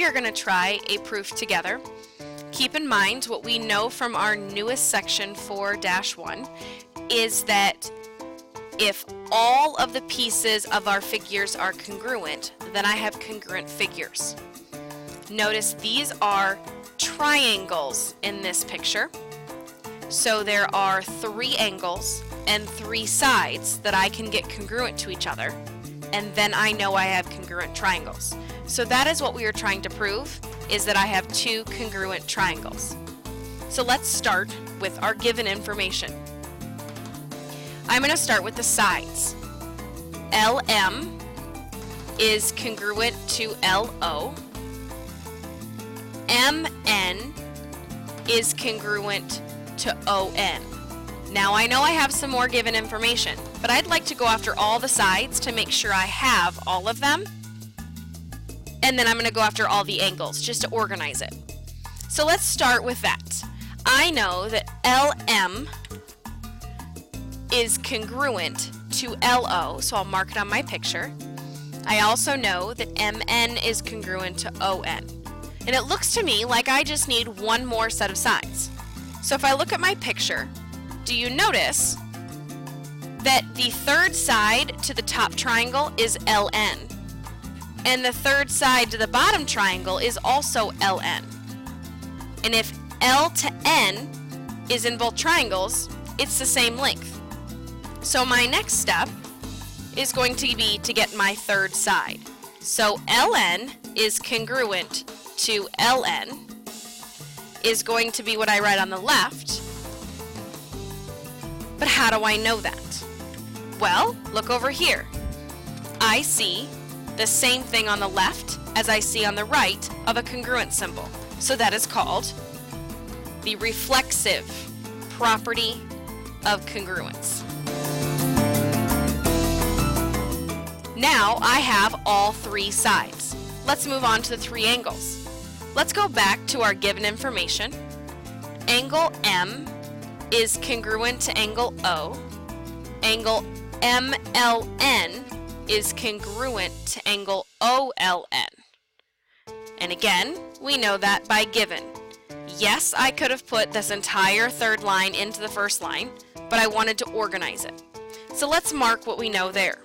we are going to try a proof together. Keep in mind what we know from our newest section 4-1 is that if all of the pieces of our figures are congruent, then I have congruent figures. Notice these are triangles in this picture. So there are 3 angles and 3 sides that I can get congruent to each other, and then I know I have congruent triangles. So that is what we are trying to prove, is that I have 2 congruent triangles. So let's start with our given information. I'm going to start with the sides. LM is congruent to LO. MN is congruent to ON. Now I know I have some more given information, but I'd like to go after all the sides to make sure I have all of them. And then I'm going to go after all the angles just to organize it. So let's start with that. I know that LM is congruent to LO, so I'll mark it on my picture. I also know that MN is congruent to ON. And it looks to me like I just need one more set of sides. So if I look at my picture, do you notice that the third side to the top triangle is LN? And the third side to the bottom triangle is also LN. And if L to N is in both triangles, it's the same length. So my next step is going to be to get my third side. So LN is congruent to LN is going to be what I write on the left. But how do I know that? Well, look over here. I see the same thing on the left as I see on the right of a congruent symbol. So that is called the reflexive property of congruence. Now I have all 3 sides. Let's move on to the 3 angles. Let's go back to our given information. Angle M is congruent to angle O. Angle MLN is congruent to angle OLN. And again, we know that by given. Yes, I could have put this entire third line into the first line, but I wanted to organize it. So let's mark what we know there.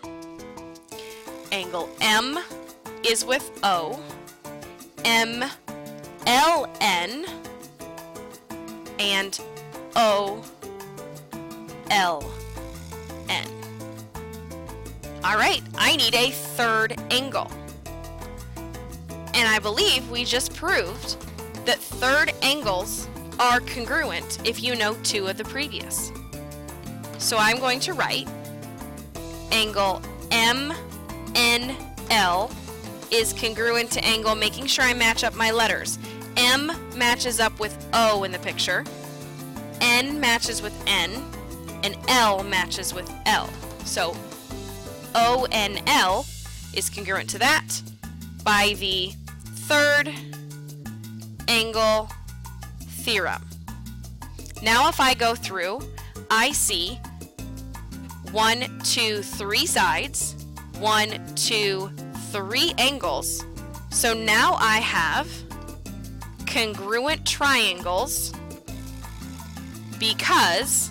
Angle M is with O, MLN, and OLN. Alright, I need a third angle. And I believe we just proved that third angles are congruent if you know 2 of the previous. So I'm going to write angle MNL is congruent to angle, making sure I match up my letters. M matches up with O in the picture, N matches with N, and L matches with L. So ONL is congruent to that by the third angle theorem. Now if I go through, I see 1, 2, 3 sides, 1, 2, 3 angles. So now I have congruent triangles because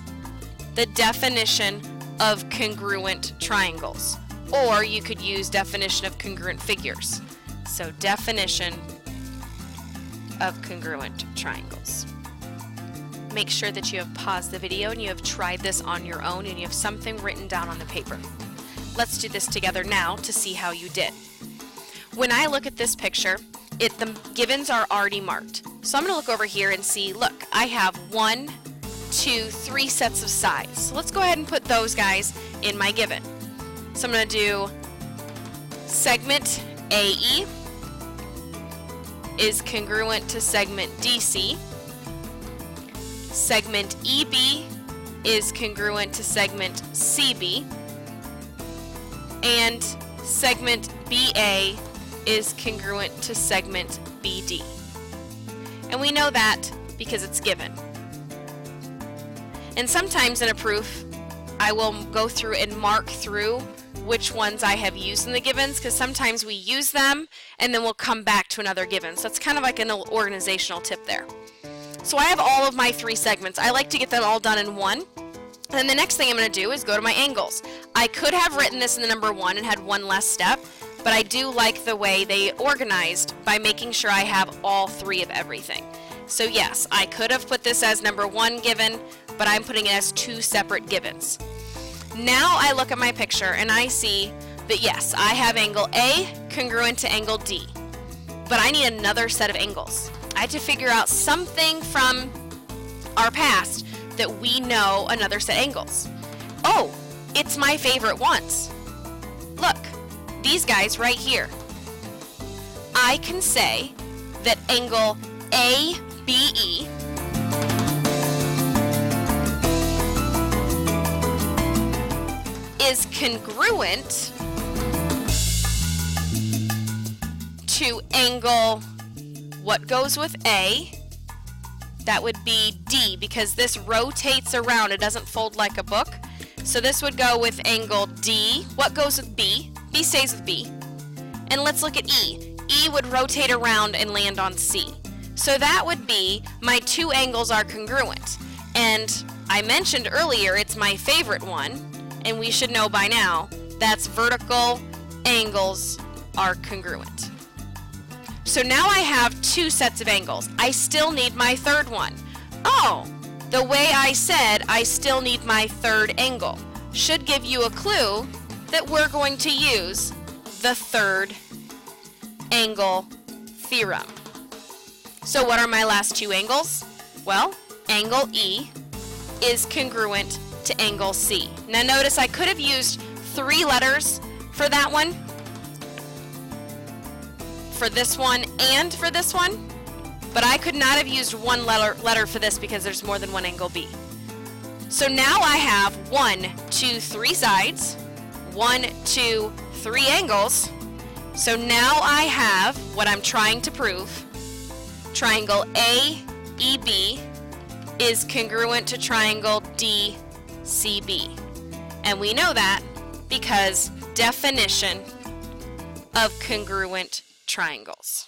the definition of congruent triangles. Or you could use definition of congruent figures. So definition of congruent triangles. Make sure that you have paused the video and you have tried this on your own and you have something written down on the paper. Let's do this together now to see how you did. When I look at this picture, the givens are already marked. So I'm going to look over here and see, look, I have 1, 2, 3 sets of sides. So let's go ahead and put those guys in my given. So I'm going to do segment AE is congruent to segment DC. Segment EB is congruent to segment CB. And segment BA is congruent to segment BD. And we know that because it's given. And sometimes in a proof, I will go through and mark through which ones I have used in the givens, because sometimes we use them and then we'll come back to another given. So it's kind of like an organizational tip there. So I have all of my 3 segments. I like to get them all done in one. And then the next thing I'm going to do is go to my angles. I could have written this in the number 1 and had one less step, but I do like the way they organized by making sure I have all 3 of everything. So yes, I could have put this as number 1 given, but I'm putting it as 2 separate givens. Now I look at my picture and I see that yes, I have angle A congruent to angle D, but I need another set of angles. I had to figure out something from our past that we know another set of angles. Oh, it's my favorite ones. Look, these guys right here. I can say that angle ABE is congruent to angle, what goes with A? That would be D, because this rotates around. It doesn't fold like a book. So this would go with angle D. What goes with B? B stays with B. And let's look at E. E would rotate around and land on C. So that would be my 2 angles are congruent. And I mentioned earlier it's my favorite one, and we should know by now that's vertical angles are congruent. So now I have 2 sets of angles. I still need my 3rd one. Oh, the way I said I still need my 3rd angle should give you a clue that we're going to use the 3rd angle theorem. So what are my last 2 angles? Well, angle E is congruent to angle C. Now notice I could have used 3 letters for that one, for this one, and for this one, but I could not have used 1 letter for this because there's more than one angle B. So now I have 1, 2, 3 sides, 1, 2, 3 angles. So now I have what I'm trying to prove. Triangle AEB is congruent to triangle DCB. And we know that because definition of congruent triangles.